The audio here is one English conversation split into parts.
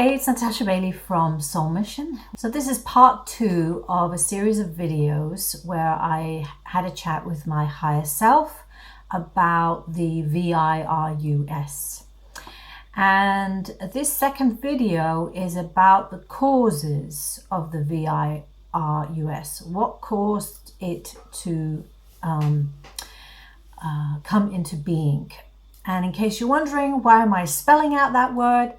Hey, it's Natasha Bailey from Soul Mission. So this is part 2 of a series of videos where I had a chat with my higher self about the V.I.R.U.S. And this second video is about the causes of the V.I.R.U.S. What caused it to come into being. And in case you're wondering, why am I spelling out that word?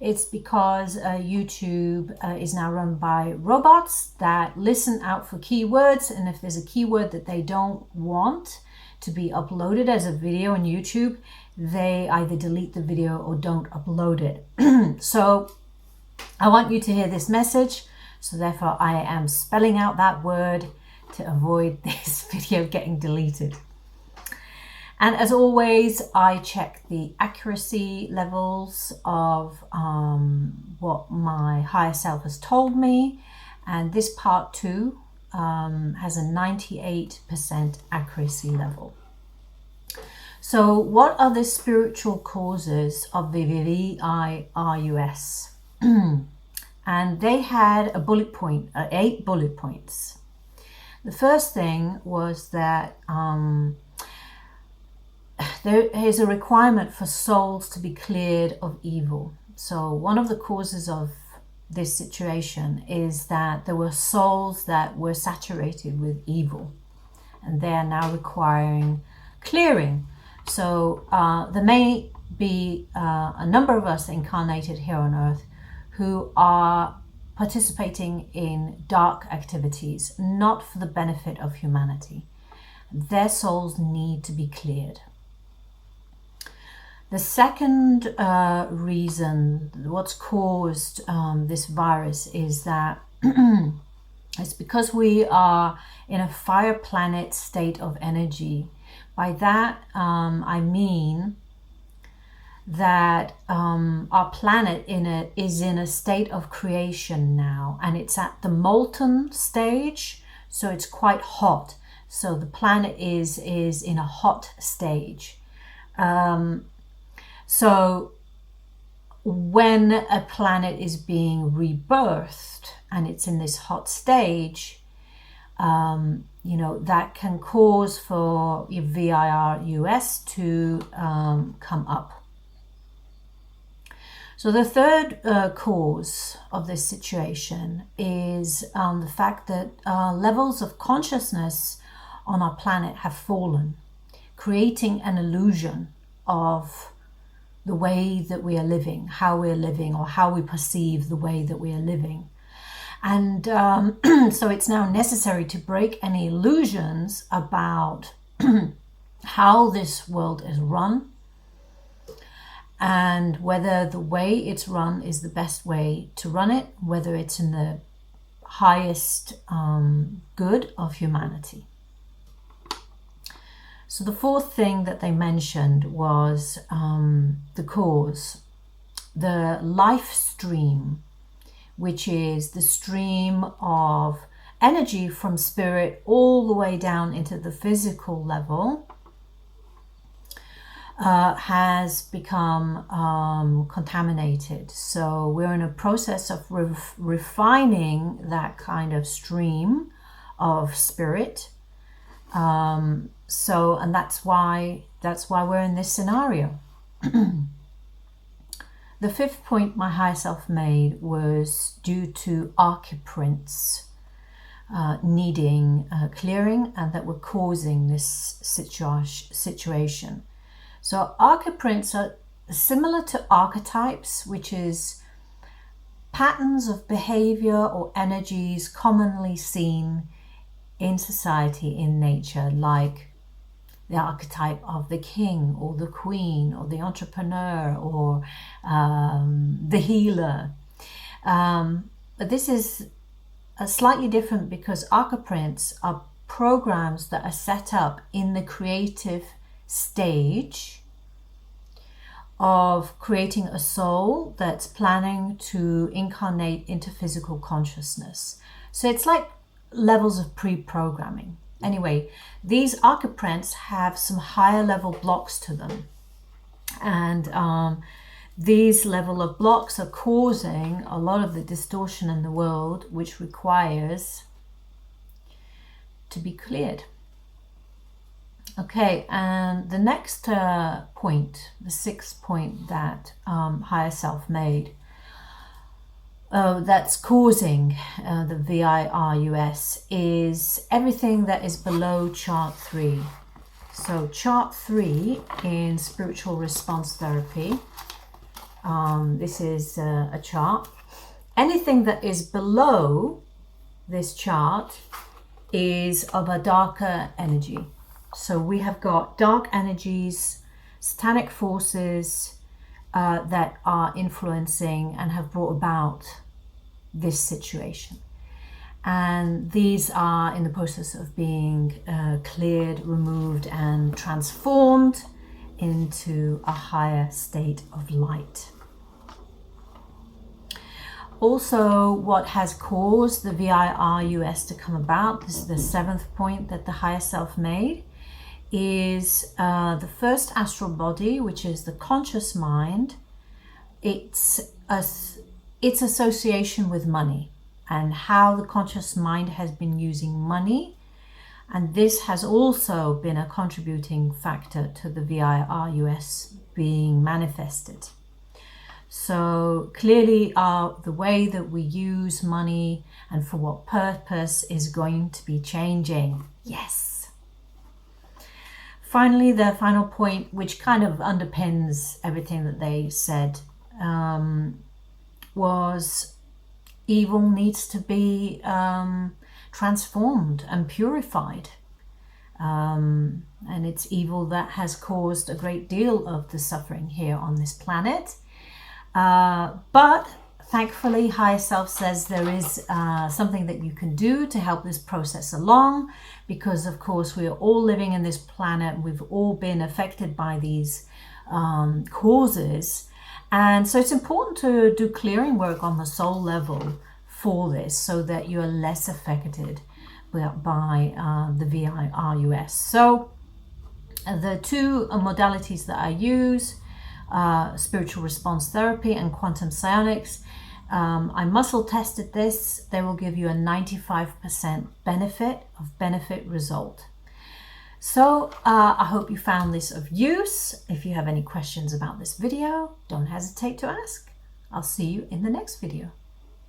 It's because YouTube is now run by robots that listen out for keywords, and if there's a keyword that they don't want to be uploaded as a video on YouTube, they either delete the video or don't upload it. So I want you to hear this message, so therefore I am spelling out that word to avoid this video getting deleted. And as always, I check the accuracy levels of what my higher self has told me. And this part 2 has a 98% accuracy level. So what are the spiritual causes of the V.I.R.U.S? And they had a bullet point, 8 bullet points. The first thing was that there is a requirement for souls to be cleared of evil. So one of the causes of this situation is that there were souls that were saturated with evil, and they are now requiring clearing. So there may be a number of us incarnated here on earth who are participating in dark activities, not for the benefit of humanity. Their souls need to be cleared. The second reason, what's caused this virus, is that it's because we are in a fire planet state of energy. By that, I mean that our planet is in a state of creation now, and it's at the molten stage, so it's quite hot. So the planet is in a hot stage. So when a planet is being rebirthed and it's in this hot stage, that can cause for your V.I.R.U.S to come up. So the third cause of this situation is the fact that levels of consciousness on our planet have fallen, creating an illusion of the way that we are living, how we're living, or how we perceive the way that we are living. And so it's now necessary to break any illusions about how this world is run, and whether the way it's run is the best way to run it, whether it's in the highest good of humanity. So the fourth thing that they mentioned was the cause, the life stream, which is the stream of energy from spirit all the way down into the physical level, has become contaminated. So we're in a process of refining that kind of stream of spirit. And that's why we're in this scenario. The fifth point my higher self made was due to archiprints needing clearing, and that were causing this situation. So archiprints are similar to archetypes, which is patterns of behavior or energies commonly seen in society, in nature, like the archetype of the king or the queen or the entrepreneur or the healer. But this is slightly different because archiprints are programs that are set up in the creative stage of creating a soul that's planning to incarnate into physical consciousness. So it's like levels of pre-programming. Anyway, these archiprints have some higher level blocks to them, and these level of blocks are causing a lot of the distortion in the world, which requires to be cleared. Okay, and the next point, the sixth point that higher self made, that's causing the V.I.R.U.S. is everything that is below chart 3. So chart 3 in spiritual response therapy, this is a chart. Anything that is below this chart is of a darker energy. So we have got dark energies, satanic forces that are influencing and have brought about this situation. And these are in the process of being cleared, removed, and transformed into a higher state of light. Also, what has caused the V.I.R.U.S. to come about, this is the seventh point that the higher self made, is the first astral body, which is the conscious mind. Its association with money and how the conscious mind has been using money, and this has also been a contributing factor to the V.I.R.U.S. being manifested. So clearly the way that we use money and for what purpose is going to be changing. Yes. Finally, the final point, which kind of underpins everything that they said, was evil needs to be transformed and purified. And it's evil that has caused a great deal of the suffering here on this planet. But thankfully, higher self says there is something that you can do to help this process along, because of course we are all living in this planet. We've all been affected by these causes. And so it's important to do clearing work on the soul level for this, so that you are less affected by the V.I.R.U.S. So the two modalities that I use, spiritual response therapy and quantum psionics, I muscle tested this. They will give you a 95% benefit result. So I hope you found this of use. If you have any questions about this video, don't hesitate to ask. I'll see you in the next video.